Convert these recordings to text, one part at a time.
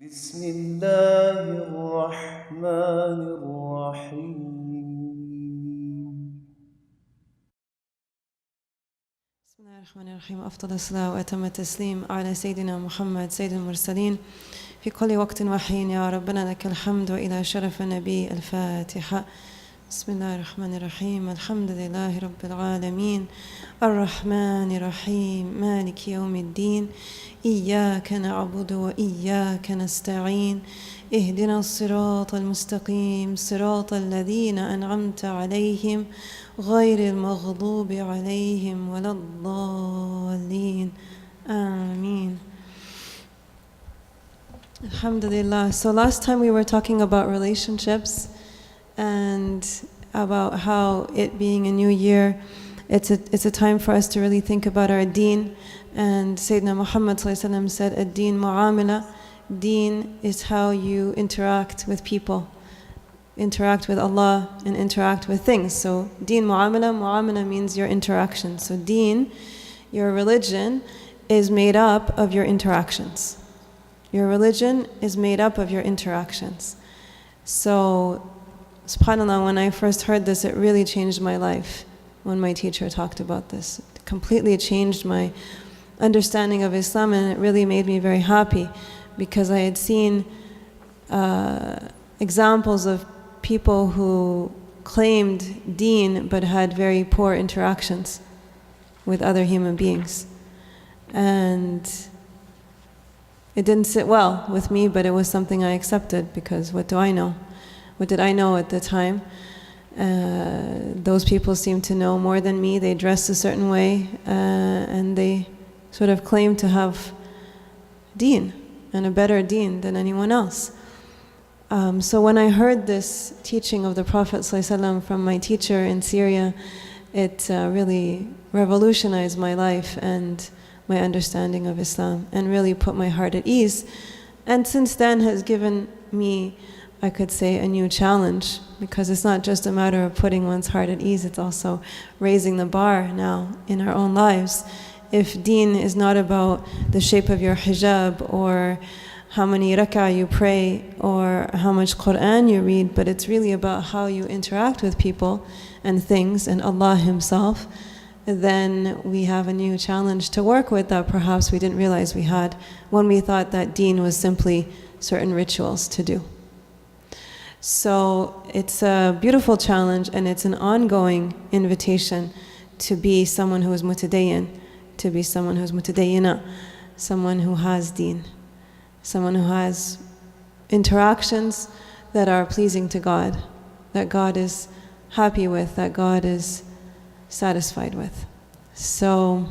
بسم الله الرحمن الرحيم بسم الله الرحمن الرحيم. أفضل الصلاة وأتم التسليم على سيدنا محمد سيد المرسلين في كل وقت وحين. يا ربنا لك الحمد وإلى شرف النبي. الفاتحة. بسم الله الرحمن الرحيم. الحمد لله رب العالمين الرحمن الرحيم مالك يوم الدين. إياك نعبد وإياك نستعين. اهدنا الصراط المستقيم صراط الذين أنعمت عليهم غير المغضوب عليهم ولا الضالين. آمين. Alhamdulillah. So last time we were talking about relationships and about how it being a new year, it's a time for us to really think about our deen. And Sayyidina Muhammad ﷺ said, "Ad-deen mu'amala." Deen is how you interact with people, interact with Allah, and interact with things. So deen mu'amala, mu'amala means your interaction. So deen, your religion, is made up of your interactions. Your religion is made up of your interactions. So, subhanAllah, when I first heard this, it really changed my life when my teacher talked about this. It completely changed my understanding of Islam, and it really made me very happy because I had seen examples of people who claimed deen but had very poor interactions with other human beings. And it didn't sit well with me, but it was something I accepted because what do I know? What did I know at the time? Those people seemed to know more than me. They dressed a certain way and they sort of claimed to have deen and a better deen than anyone else. So when I heard this teaching of the Prophet ﷺ from my teacher in Syria, it really revolutionized my life and my understanding of Islam and really put my heart at ease. And since then has given me, I could say, a new challenge, because it's not just a matter of putting one's heart at ease, it's also raising the bar now in our own lives. If deen is not about the shape of your hijab or how many rak'ah you pray or how much Qur'an you read, but it's really about how you interact with people and things and Allah Himself, then we have a new challenge to work with that perhaps we didn't realize we had when we thought that deen was simply certain rituals to do. So it's a beautiful challenge, and it's an ongoing invitation to be someone who is mutadayyin, to be someone who is mutadayyina, someone who has deen, someone who has interactions that are pleasing to God, that God is happy with, that God is satisfied with. So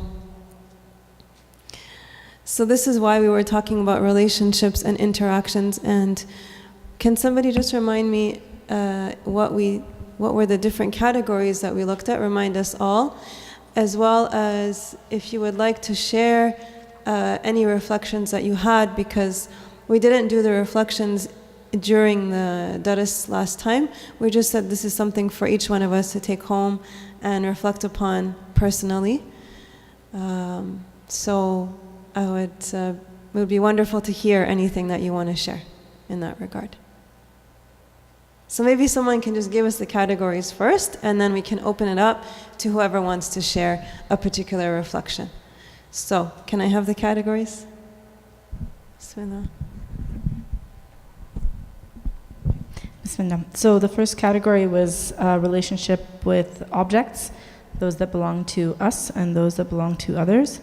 this is why we were talking about relationships and interactions. And can somebody just remind me what were the different categories that we looked at? Remind us all, as well as if you would like to share any reflections that you had, because we didn't do the reflections during the daras last time. We just said this is something for each one of us to take home and reflect upon personally. So it would be wonderful to hear anything that you want to share in that regard. So maybe someone can just give us the categories first, and then we can open it up to whoever wants to share a particular reflection. So, can I have the categories? Bismillah. Bismillah. So the first category was relationship with objects, those that belong to us and those that belong to others.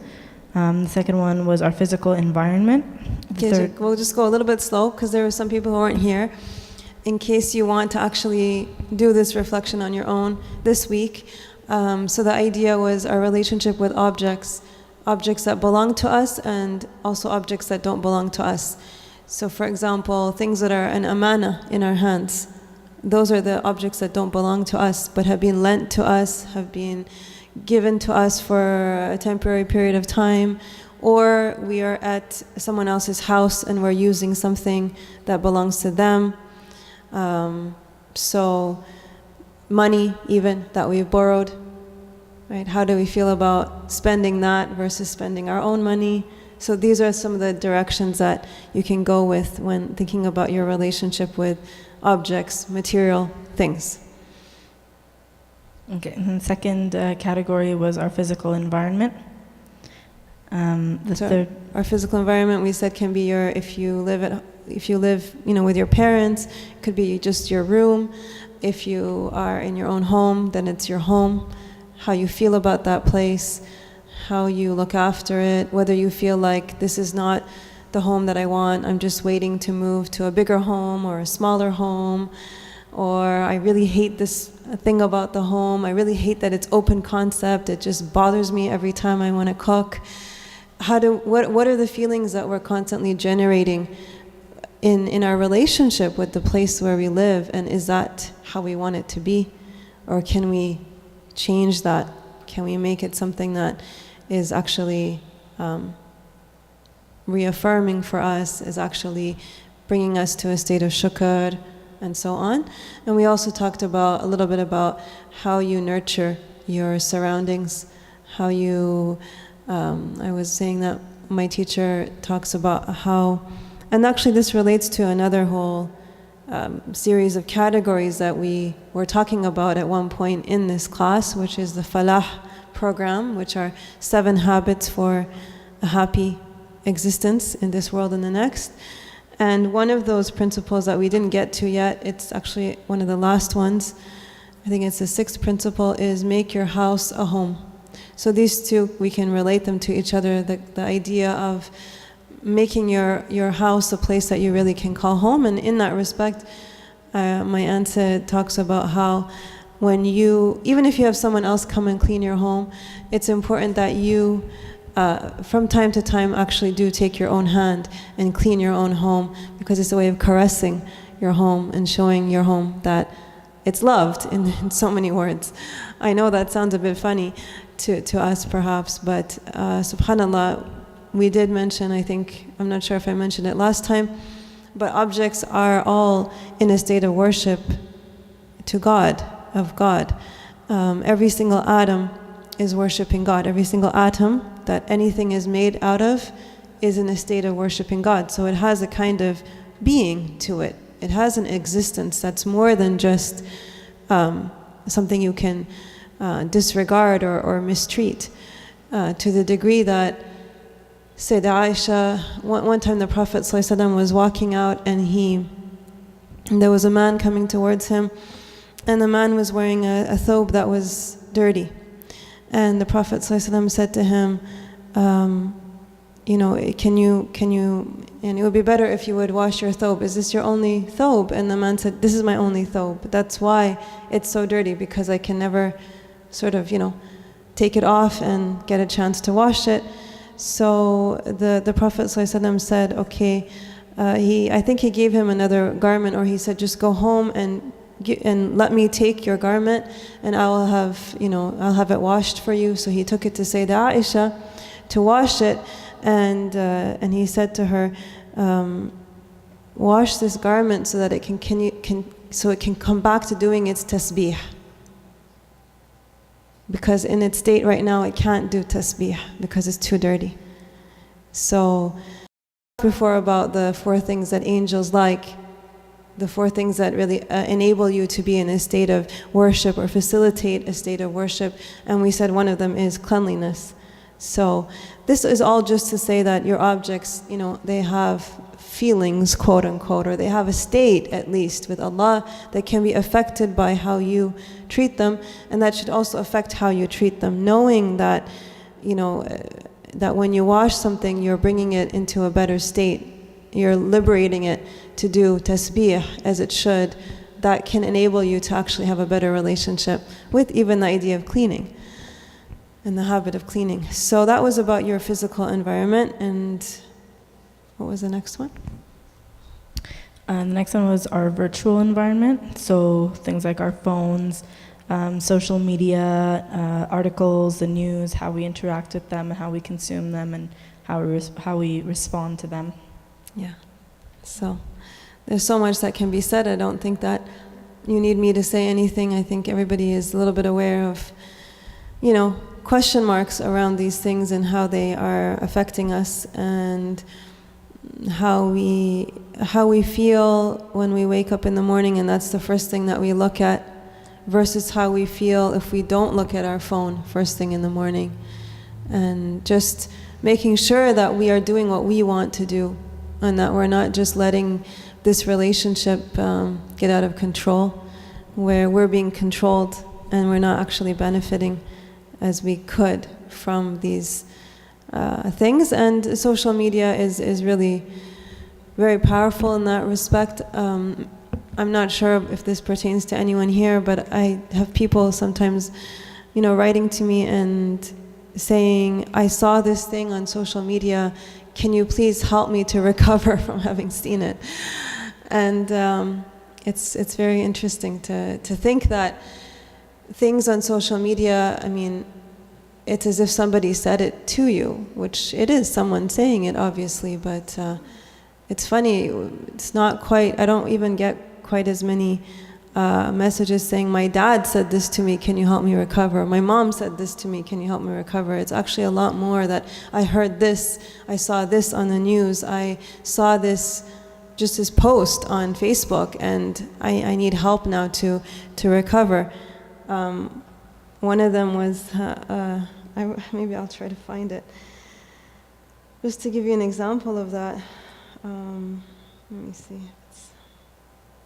The second one was our physical environment. Okay, we'll just go a little bit slow because there were some people who weren't here. In case you want to actually do this reflection on your own this week. So the idea was our relationship with objects that belong to us and also objects that don't belong to us. So for example, things that are an amana in our hands, those are the objects that don't belong to us but have been lent to us, have been given to us for a temporary period of time, or we are at someone else's house and we're using something that belongs to them. So money even that we've borrowed, right? How do we feel about spending that versus spending our own money? So these are some of the directions that you can go with when thinking about your relationship with objects, material things. Okay, and the second category was our physical environment. The So third, our physical environment, we said, can be your, if you live, with your parents, it could be just your room. If you are in your own home, then it's your home. How you feel about that place, how you look after it, whether you feel like this is not the home that I want, I'm just waiting to move to a bigger home or a smaller home, or I really hate this thing about the home, I really hate that it's open concept, it just bothers me every time I want to cook. What are the feelings that we're constantly generating in our relationship with the place where we live, and is that how we want it to be? Or can we change that? Can we make it something that is actually reaffirming for us, is actually bringing us to a state of shukr, and so on. And we also talked a little bit about how you nurture your surroundings, how you, I was saying that my teacher talks about how, and actually this relates to another whole series of categories that we were talking about at one point in this class, which is the Falah program, which are 7 habits for a happy existence in this world and the next. And one of those principles that we didn't get to yet, it's actually one of the last ones, I think it's the 6th principle, is make your house a home. So these two, we can relate them to each other, the idea of making your house a place that you really can call home. And in that respect, my aunt talks about how when you, even if you have someone else come and clean your home, it's important that you, from time to time, actually do take your own hand and clean your own home, because it's a way of caressing your home and showing your home that it's loved in so many words. I know that sounds a bit funny to us perhaps, but subhanAllah, we did mention, I think, I'm not sure if I mentioned it last time, but objects are all in a state of worship to God, of God. Every single atom is worshiping God. Every single atom that anything is made out of is in a state of worshiping God. So it has a kind of being to it. It has an existence that's more than just something you can disregard or mistreat, to the degree that Sayyidah Aissa, one time the Prophet ﷺ was walking out, and there was a man coming towards him, and the man was wearing a thobe that was dirty. And the Prophet ﷺ said to him, can you, and it would be better if you would wash your thobe. Is this your only thobe? And the man said, this is my only thobe. That's why it's so dirty, because I can never sort of, take it off and get a chance to wash it. So the Prophet ﷺ said, okay, I think he gave him another garment, or he said, just go home and let me take your garment, and I'll have it washed for you. So he took it to Sayyidah Aisha to wash it, and he said to her, wash this garment so that it can come back to doing its tasbih. Because in its state right now, it can't do tasbih because it's too dirty. So before about the 4 things that angels like, the 4 things that really enable you to be in a state of worship or facilitate a state of worship, and we said one of them is cleanliness. So this is all just to say that your objects, they have feelings, quote unquote, or they have a state at least with Allah that can be affected by how you treat them, and that should also affect how you treat them, knowing that that when you wash something, you're bringing it into a better state, you're liberating it to do tasbih as it should. That can enable you to actually have a better relationship with even the idea of cleaning and the habit of cleaning. So that was about your physical environment. And what was the next one? The next one was our virtual environment. So things like our phones, social media, articles, the news, how we interact with them and how we consume them, and how we respond to them. Yeah. So there's so much that can be said. I don't think that you need me to say anything. I think everybody is a little bit aware of, question marks around these things and how they are affecting us, and how we feel when we wake up in the morning, and that's the first thing that we look at, versus how we feel if we don't look at our phone first thing in the morning. And just making sure that we are doing what we want to do, and that we're not just letting this relationship get out of control, where we're being controlled and we're not actually benefiting as we could from these things. And social media is really very powerful in that respect. I'm not sure if this pertains to anyone here, but I have people sometimes, writing to me and saying, I saw this thing on social media, can you please help me to recover from having seen it? And it's very interesting to think that things on social media, it's as if somebody said it to you, which it is someone saying it, obviously, but it's funny, it's not quite, I don't even get quite as many messages saying, my dad said this to me, can you help me recover? My mom said this to me, can you help me recover? It's actually a lot more that I heard this, I saw this on the news, I saw this, just this post on Facebook, and I need help now to recover. One of them was, maybe I'll try to find it, just to give you an example of that. Let me see.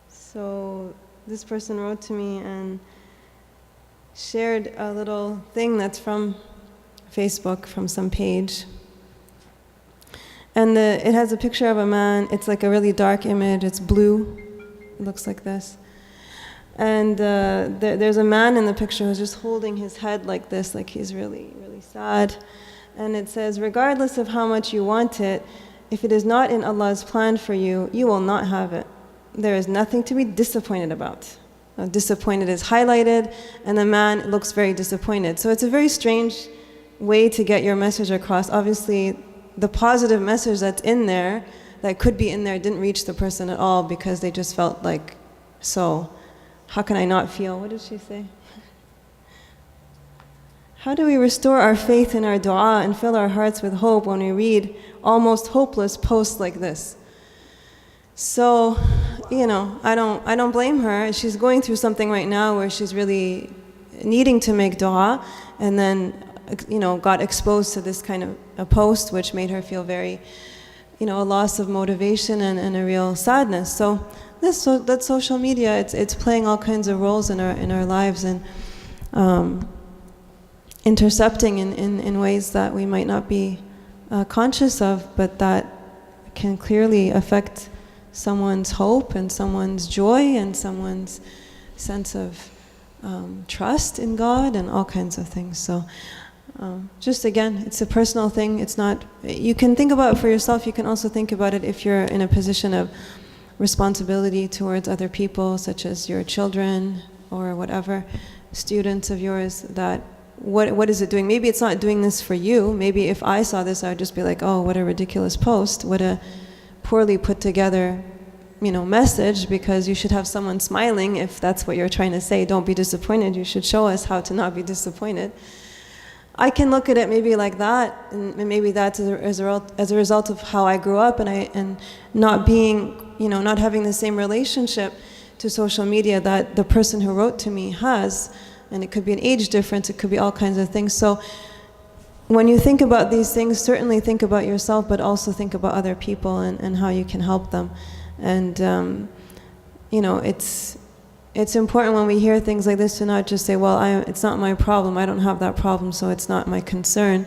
So this person wrote to me and shared a little thing that's from Facebook, from some page. And it has a picture of a man. It's like a really dark image. It's blue. It looks like this. And there's a man in the picture who's just holding his head like this, like he's really, really sad. And it says, regardless of how much you want it, if it is not in Allah's plan for you, you will not have it. There is nothing to be disappointed about. Disappointed is highlighted, and the man looks very disappointed. So it's a very strange way to get your message across. Obviously, the positive message that's in there, that could be in there, didn't reach the person at all, because they just felt like, so how can I not feel? What did she say? How do we restore our faith in our dua and fill our hearts with hope when we read almost hopeless posts like this? So, I don't blame her. She's going through something right now where she's really needing to make dua, and then, got exposed to this kind of a post, which made her feel very, a loss of motivation and a real sadness. So that social media, it's playing all kinds of roles in our lives, and intercepting in ways that we might not be conscious of, but that can clearly affect someone's hope and someone's joy and someone's sense of trust in God and all kinds of things. So just again, it's a personal thing. It's not, you can think about it for yourself. You can also think about it if you're in a position of responsibility towards other people, such as your children or whatever, students of yours, that what is it doing? Maybe it's not doing this for you. Maybe if I saw this, I would just be like, oh, what a ridiculous post, what a poorly put together, message, because you should have someone smiling if that's what you're trying to say. Don't be disappointed. You should show us how to not be disappointed. I can look at it maybe like that, and maybe that's as a result of how I grew up, and not being, not having the same relationship to social media that the person who wrote to me has. And it could be an age difference, it could be all kinds of things. So when you think about these things, certainly think about yourself, but also think about other people and how you can help them. And it's important when we hear things like this to not just say, well, it's not my problem, I don't have that problem, so it's not my concern.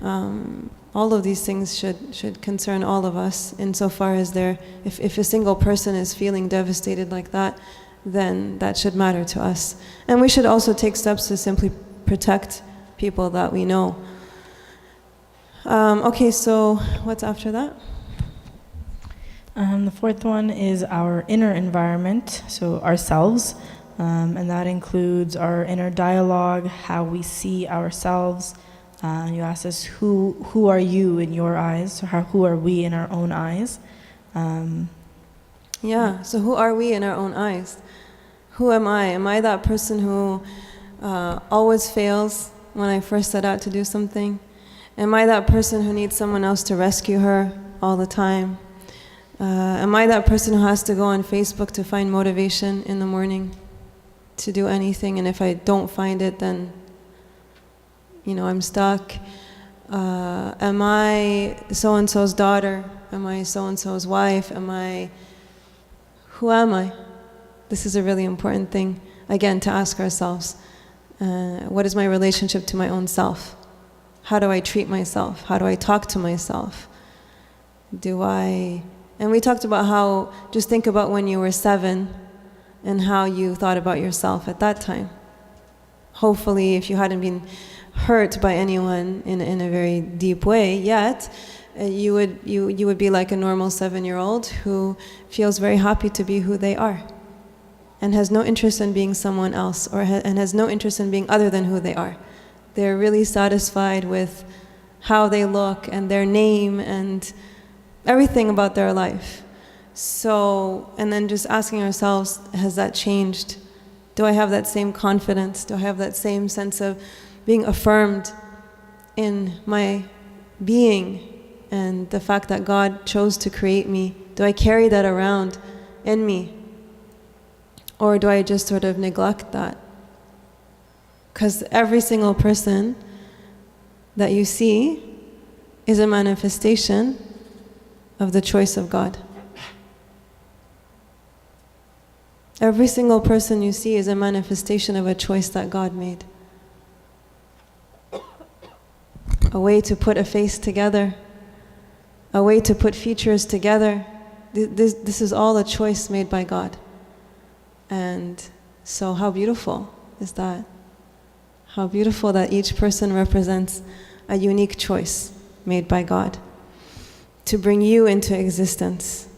All of these things should concern all of us, insofar as if a single person is feeling devastated like that, then that should matter to us. And we should also take steps to simply protect people that we know. Okay, so what's after that? The fourth one is our inner environment, so ourselves, and that includes our inner dialogue, how we see ourselves. You asked us, who are you in your eyes? So who are we in our own eyes? So who are we in our own eyes? Who am I? Am I that person who always fails when I first set out to do something? Am I that person who needs someone else to rescue her all the time? Am I that person who has to go on Facebook to find motivation in the morning to do anything, and if I don't find it, then I'm stuck? Am I so-and-so's daughter? Am I so-and-so's wife? Who am I? This is a really important thing, again, to ask ourselves. What is my relationship to my own self? How do I treat myself? How do I talk to myself? And we talked about how, just think about when you were 7 and how you thought about yourself at that time. Hopefully, if you hadn't been hurt by anyone in a very deep way yet, you would be like a normal 7-year-old who feels very happy to be who they are and has no interest in being someone else, and has no interest in being other than who they are. They're really satisfied with how they look and their name and everything about their life. So, and then just asking ourselves, has that changed? Do I have that same confidence? Do I have that same sense of being affirmed in my being and the fact that God chose to create me? Do I carry that around in me? Or do I just sort of neglect that? Because every single person that you see is a manifestation of the choice of God. Every single person you see is a manifestation of a choice that God made. A way to put a face together, a way to put features together. This is all a choice made by God. And so how beautiful is that? How beautiful that each person represents a unique choice made by God to bring you into existence,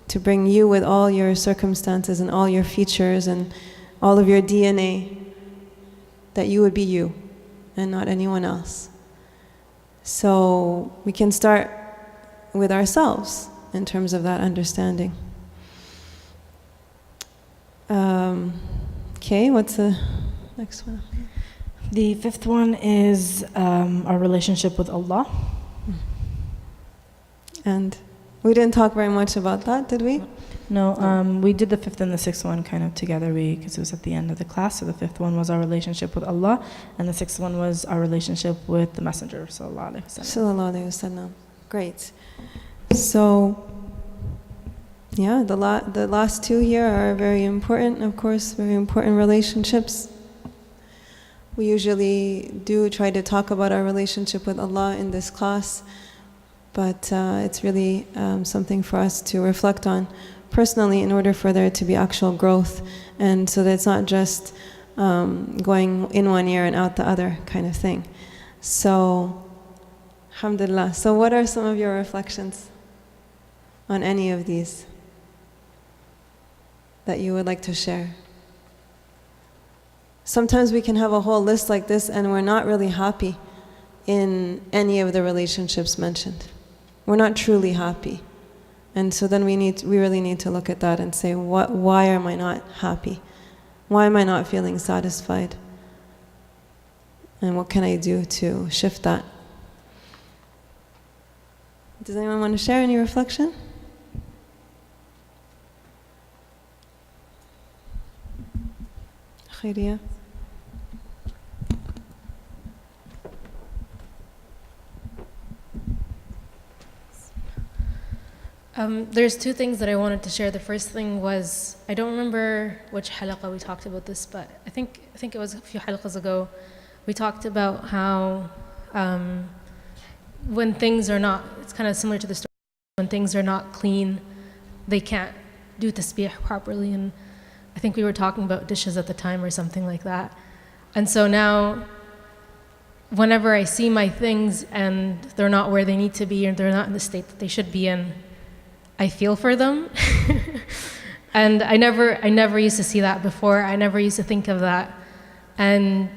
to bring you with all your circumstances and all your features and all of your DNA, that you would be you and not anyone else. So we can start with ourselves in terms of that understanding. Okay, what's the next one? The 5th one is our relationship with Allah. And we didn't talk very much about that, did we? No, we did the 5th and the 6th one kind of together because it was at the end of the class. So the 5th one was our relationship with Allah, and the 6th one was our relationship with the Messenger, sallallahu alaihi wasallam. Sallallahu alaihi wasallam. Great. So, yeah, the last 2 here are very important, of course, very important relationships. We usually do try to talk about our relationship with Allah in this class, but it's really something for us to reflect on personally in order for there to be actual growth, and so that it's not just going in one ear and out the other kind of thing. So, alhamdulillah. So what are some of your reflections on any of these that you would like to share? Sometimes we can have a whole list like this and we're not really happy in any of the relationships mentioned. We're not truly happy. And so then we really need to look at that and say, why am I not happy? Why am I not feeling satisfied? And what can I do to shift that? Does anyone want to share any reflection? Khairia? There's 2 things that I wanted to share. The first thing was, I don't remember which halaqa we talked about this, but I think it was a few halaqas ago. We talked about how when things are not, it's kind of similar to the story, when things are not clean, they can't do tasbih properly. And I think we were talking about dishes at the time or something like that. And so now, whenever I see my things and they're not where they need to be, or they're not in the state that they should be in, I feel for them. And I never used to see that before. I never used to think of that. And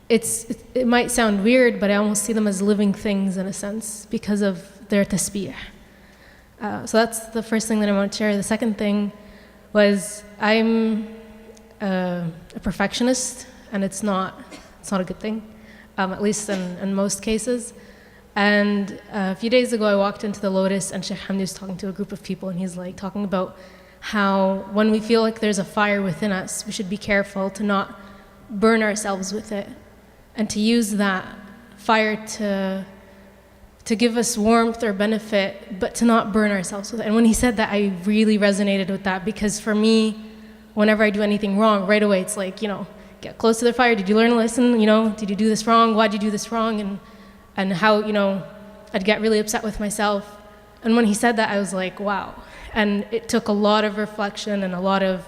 it might sound weird, but I almost see them as living things in a sense because of their tasbih. So that's the first thing that I want to share. The second thing was, I'm a perfectionist, and it's not a good thing. at least in most cases. And a few days ago, I walked into the Lotus, and Sheikh Hamdi was talking to a group of people, and he's like talking about how when we feel like there's a fire within us, we should be careful to not burn ourselves with it, and to use that fire to give us warmth or benefit, but to not burn ourselves with it. And when he said that, I really resonated with that, because for me, whenever I do anything wrong, right away it's like, get close to the fire. Did you learn a lesson? Did you do this wrong? Why'd you do this wrong? And how, I'd get really upset with myself. And when he said that, I was like, wow. And it took a lot of reflection and a lot of,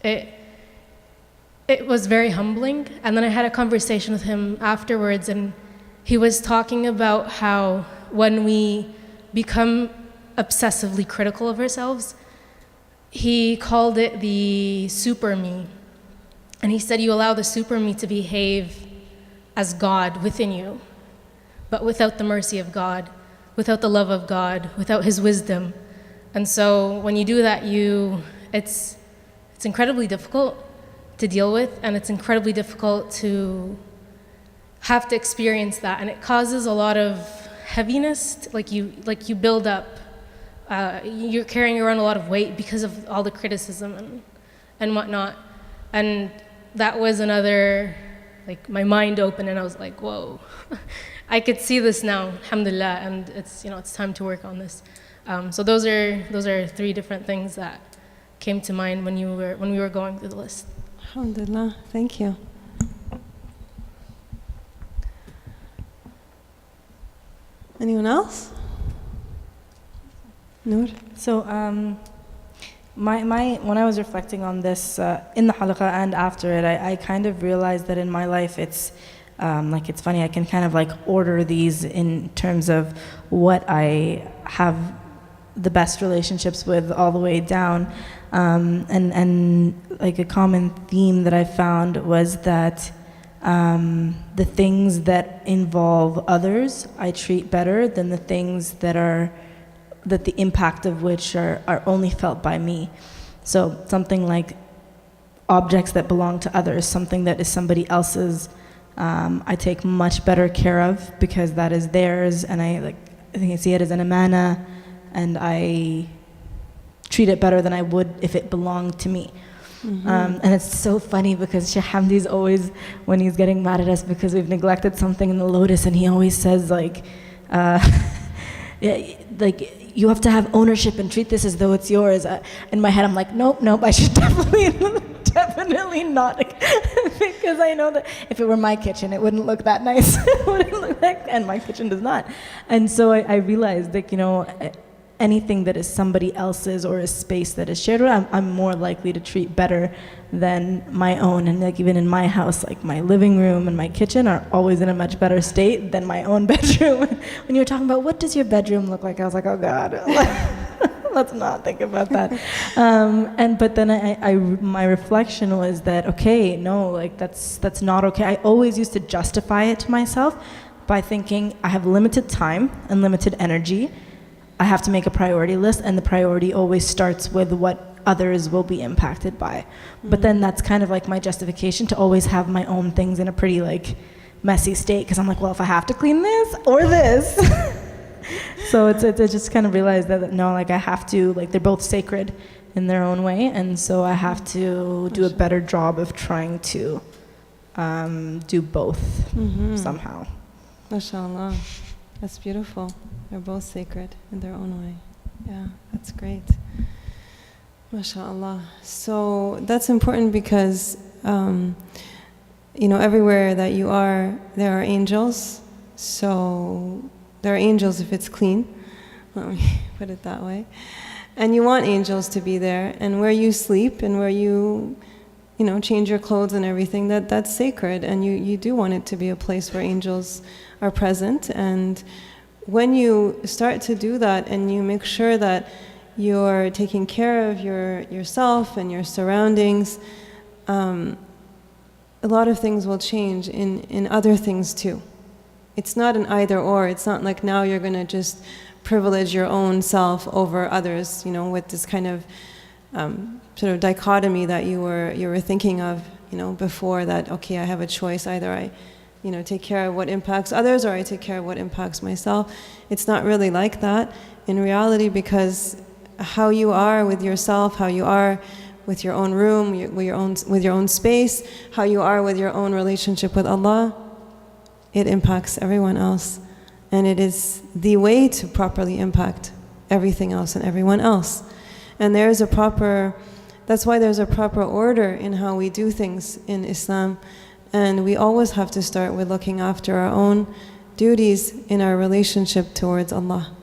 it was very humbling. And then I had a conversation with him afterwards, and he was talking about how when we become obsessively critical of ourselves, he called it the super me. And he said you allow the super me to behave as God within you, but without the mercy of God, without the love of God, without his wisdom. And so when you do that, it's incredibly difficult to deal with, and it's incredibly difficult to have to experience that, and it causes a lot of heaviness. Like you build up, you're carrying around a lot of weight because of all the criticism and whatnot. And that was another, like, my mind opened, and I was like, whoa, I could see this now, alhamdulillah, and it's time to work on this. So those are three different things that came to mind when we were going through the list. Alhamdulillah, thank you. Anyone else? Noor? So, when I was reflecting on this in the halaqa and after it, I kind of realized that in my life it's funny, I can kind of like order these in terms of what I have the best relationships with all the way down. And like a common theme that I found was that the things that involve others I treat better than the things that the impact of which are only felt by me. So something like objects that belong to others, something that is somebody else's, I take much better care of because that is theirs, and I think I see it as an amana, and I treat it better than I would if it belonged to me. Mm-hmm. And it's so funny because Sheikh Hamdi's always, when he's getting mad at us because we've neglected something in the Lotus, and he always says you have to have ownership and treat this as though it's yours. In my head, I'm like, nope, I should definitely not, because I know that if it were my kitchen, it wouldn't look that nice. It wouldn't look like, and my kitchen does not. And so I realized that, anything that is somebody else's or a space that is shared, I'm more likely to treat better than my own. And even in my house, my living room and my kitchen are always in a much better state than my own bedroom. When you were talking about what does your bedroom look like, I was like, oh God, let's not think about that. But then my reflection was that, okay, no, that's not okay. I always used to justify it to myself by thinking I have limited time and limited energy. I have to make a priority list, and the priority always starts with what others will be impacted by. Mm-hmm. But then that's kind of like my justification to always have my own things in a pretty messy state, because I'm like, well, if I have to clean this or this. So I just kind of realized that no, I have to, they're both sacred in their own way, and so I have to do a better job of trying to do both somehow. MashaAllah. That's beautiful. They're both sacred in their own way. Yeah, that's great. MashaAllah. So that's important because, everywhere that you are, there are angels. So there are angels if it's clean. Let me put it that way. And you want angels to be there. And where you sleep and where you change your clothes and everything, that's sacred. And you do want it to be a place where angels are present. And when you start to do that and you make sure that you're taking care of yourself and your surroundings, a lot of things will change in other things too. It's not an either or. It's not like now you're going to just privilege your own self over others, with this kind of sort of dichotomy that you were thinking of before that, okay, I have a choice. Either I, take care of what impacts others, or I take care of what impacts myself. It's not really like that in reality, because how you are with yourself, how you are with your own room, with your own space, how you are with your own relationship with Allah, it impacts everyone else. And it is the way to properly impact everything else and everyone else. And that's why there's a proper order in how we do things in Islam. And we always have to start with looking after our own duties in our relationship towards Allah.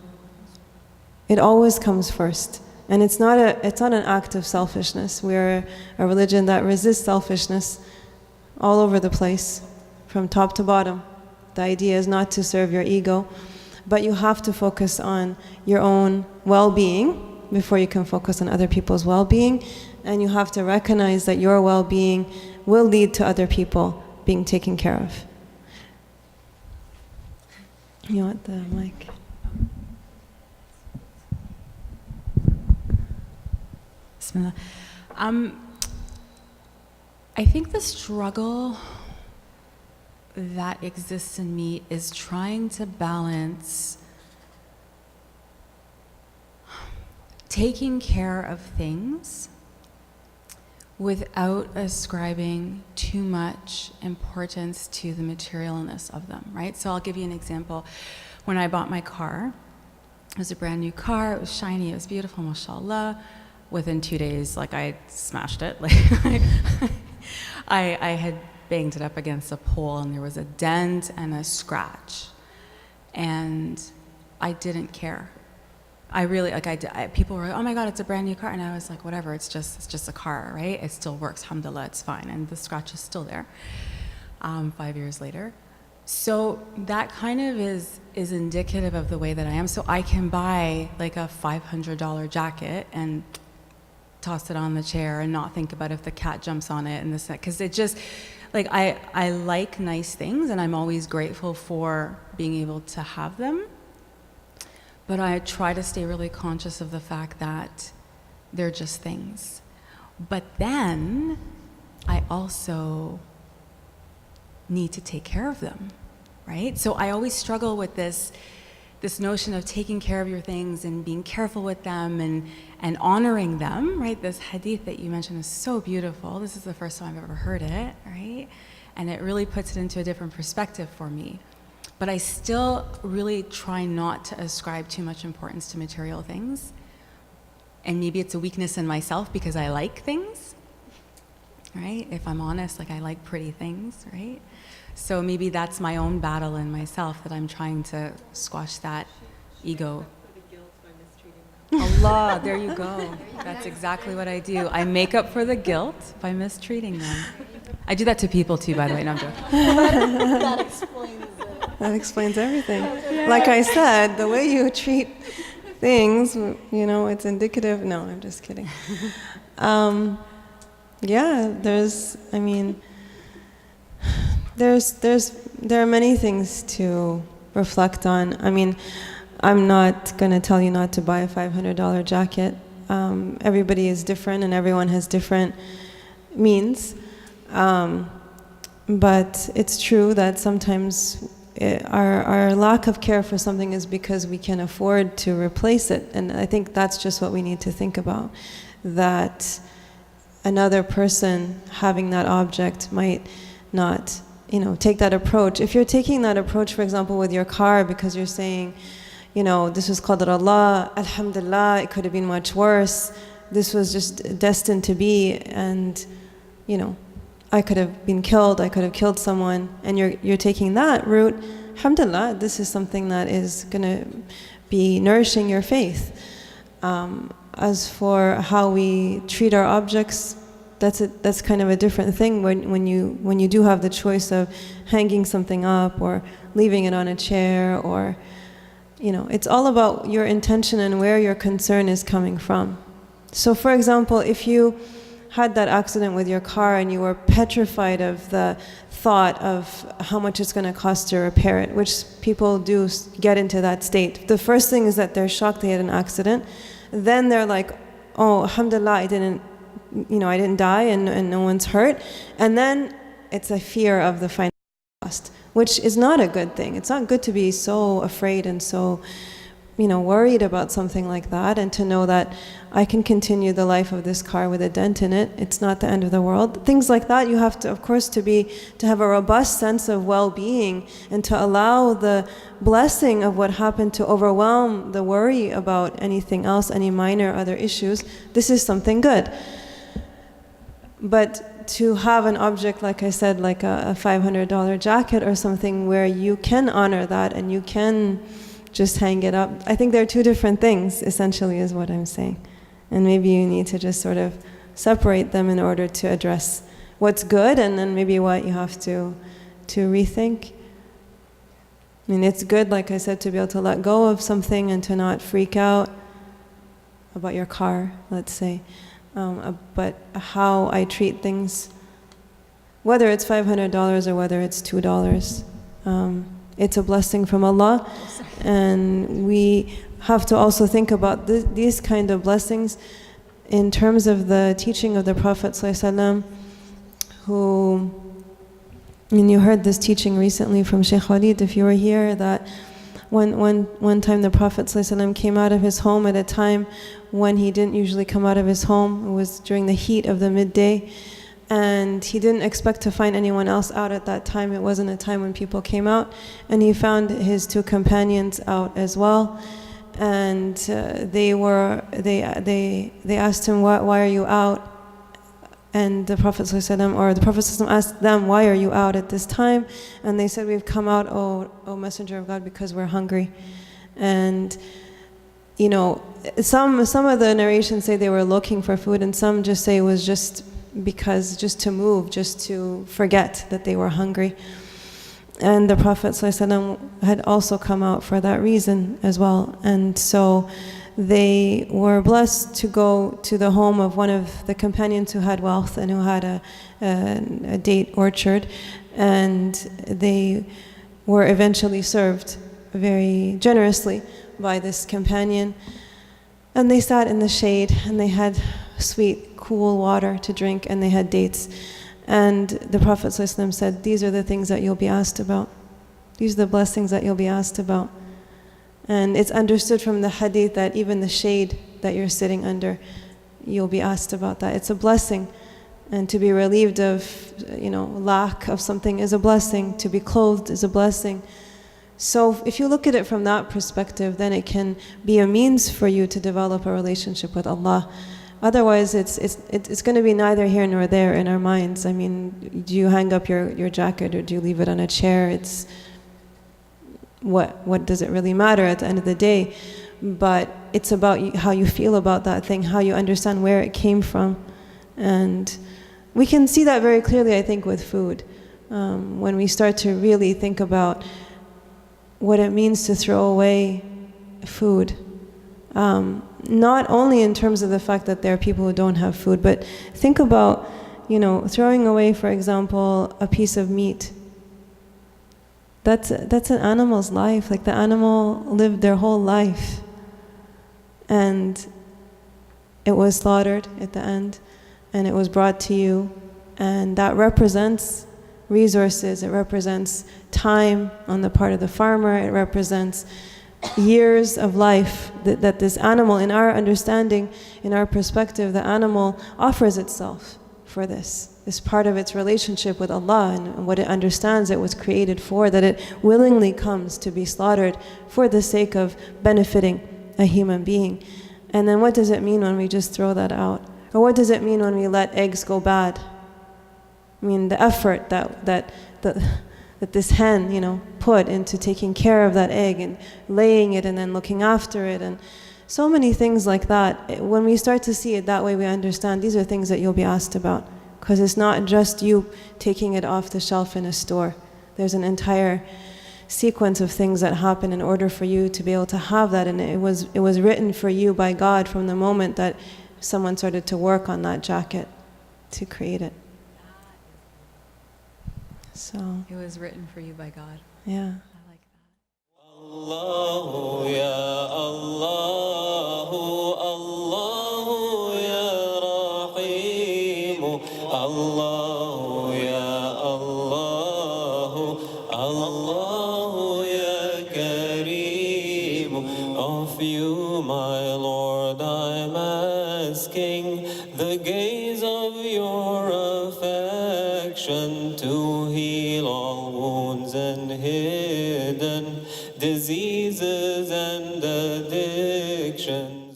It always comes first. And it's not an act of selfishness. We're a religion that resists selfishness all over the place, from top to bottom. The idea is not to serve your ego, but you have to focus on your own well-being before you can focus on other people's well-being. And you have to recognize that your well-being will lead to other people being taken care of. You want the mic? Bismillah. I think the struggle that exists in me is trying to balance taking care of things without ascribing too much importance to the materialness of them, right? So I'll give you an example. When I bought my car, it was a brand new car, it was shiny, it was beautiful, mashallah. Within 2 days, I smashed it. I had banged it up against a pole, and there was a dent and a scratch. And I didn't care. I really, people were like, oh my God, it's a brand new car. And I was like, whatever, it's just a car, right? It still works, alhamdulillah, it's fine. And the scratch is still there 5 years later. So that kind of is indicative of the way that I am. So I can buy a $500 jacket and toss it on the chair and not think about if the cat jumps on it and this, that, because it just, I like nice things, and I'm always grateful for being able to have them. But I try to stay really conscious of the fact that they're just things. But then I also need to take care of them, right? So I always struggle with this notion of taking care of your things and being careful with them and honoring them, right? This hadith that you mentioned is so beautiful. This is the first time I've ever heard it, right? And it really puts it into a different perspective for me. But I still really try not to ascribe too much importance to material things. And maybe it's a weakness in myself because I like things, right? If I'm honest, I like pretty things, right? So maybe that's my own battle in myself, that I'm trying to squash that ego. Allah, there you go. That's exactly what I do. I make up for the guilt by mistreating them. I do that to people too, by the way. No, I'm joking. That explains it. That explains everything. Yeah. Like I said, the way you treat things, it's indicative. No, I'm just kidding. Yeah, there are many things to reflect on. I'm not going to tell you not to buy a $500 jacket. Everybody is different, and everyone has different means. But it's true that sometimes our lack of care for something is because we can afford to replace it. And I think that's just what we need to think about, that another person having that object might not take that approach. If you're taking that approach, for example, with your car, because you're saying, this was qadr Allah, alhamdulillah, it could have been much worse, this was just destined to be, and I could have been killed, I could have killed someone, and you're taking that route, alhamdulillah, this is something that is going to be nourishing your faith. As for how we treat our objects, that's kind of a different thing. When you do have the choice of hanging something up or leaving it on a chair, or it's all about your intention and where your concern is coming from. So for example, if you had that accident with your car and you were petrified of the thought of how much it's going to cost to repair it, which people do get into that state. The first thing is that they're shocked they had an accident. Then they're like, oh, alhamdulillah, I didn't I didn't die and no one's hurt. And then it's a fear of the final cost, which is not a good thing. It's not good to be so afraid and so, worried about something like that, and to know that I can continue the life of this car with a dent in it. It's not the end of the world. Things like that, you have to, of course, to have a robust sense of well-being, and to allow the blessing of what happened to overwhelm the worry about anything else, any minor other issues. This is something good. But to have an object, like I said, like a $500 jacket or something, where you can honor that and you can just hang it up, I think they're two different things, essentially, is what I'm saying. And maybe you need to just sort of separate them in order to address what's good, and then maybe what you have to rethink. I mean, it's good, like I said, to be able to let go of something and to not freak out about your car, let's say. But how I treat things, whether it's $500 or whether it's $2, it's a blessing from Allah. And we have to also think about these kind of blessings in terms of the teaching of the Prophet ﷺ, who, and you heard this teaching recently from Sheikh Khalid, if you were here, that one time the Prophet ﷺ came out of his home at a time when he didn't usually come out of his home. It was during the heat of the midday, and he didn't expect to find anyone else out at that time. It wasn't a time when people came out, and he found his two companions out as well. And they asked him, why are you out? And the Prophet ﷺ asked them, why are you out at this time? And they said, we've come out, O Messenger of God, because we're hungry. And some of the narrations say they were looking for food, and some just say it was just to move, just to forget that they were hungry. And the Prophet ﷺ had also come out for that reason as well. And so they were blessed to go to the home of one of the companions who had wealth and who had a date orchard, and they were eventually served very generously by this companion. And they sat in the shade, and they had sweet, cool water to drink, and they had dates. And the Prophet ﷺ said, these are the things that you'll be asked about. These are the blessings that you'll be asked about. And it's understood from the hadith that even the shade that you're sitting under, you'll be asked about that. It's a blessing. And to be relieved of, lack of something is a blessing. To be clothed is a blessing. So if you look at it from that perspective, then it can be a means for you to develop a relationship with Allah. Otherwise, it's going to be neither here nor there in our minds. I mean, do you hang up your jacket or do you leave it on a chair? It's what does it really matter at the end of the day? But it's about how you feel about that thing, how you understand where it came from. And we can see that very clearly, I think, with food. When we start to really think about what it means to throw away food. Not only in terms of the fact that there are people who don't have food, but think about, throwing away, for example, a piece of meat. That's an animal's life. Like, the animal lived their whole life, and it was slaughtered at the end, and it was brought to you, and that represents resources. It represents time on the part of the farmer. It represents years of life that this animal, in our understanding, in our perspective, the animal offers itself for this part of its relationship with Allah and what it understands it was created for, that it willingly comes to be slaughtered for the sake of benefiting a human being. And then what does it mean when we just throw that out? Or what does it mean when we let eggs go bad? I mean, the effort that this hen, put into taking care of that egg and laying it and then looking after it, and so many things like that. When we start to see it that way, we understand these are things that you'll be asked about, because it's not just you taking it off the shelf in a store. There's an entire sequence of things that happen in order for you to be able to have that, and it was written for you by God from the moment that someone started to work on that jacket to create it. So it was written for you by God. Yeah. I like that. Allah ya Allah, Allah ya Rahim. Allah, Ya Allah, Allah, Ya Kareem. Of you, my Lord, I'm asking the gaze of your affection to heal all wounds and hidden diseases and addictions.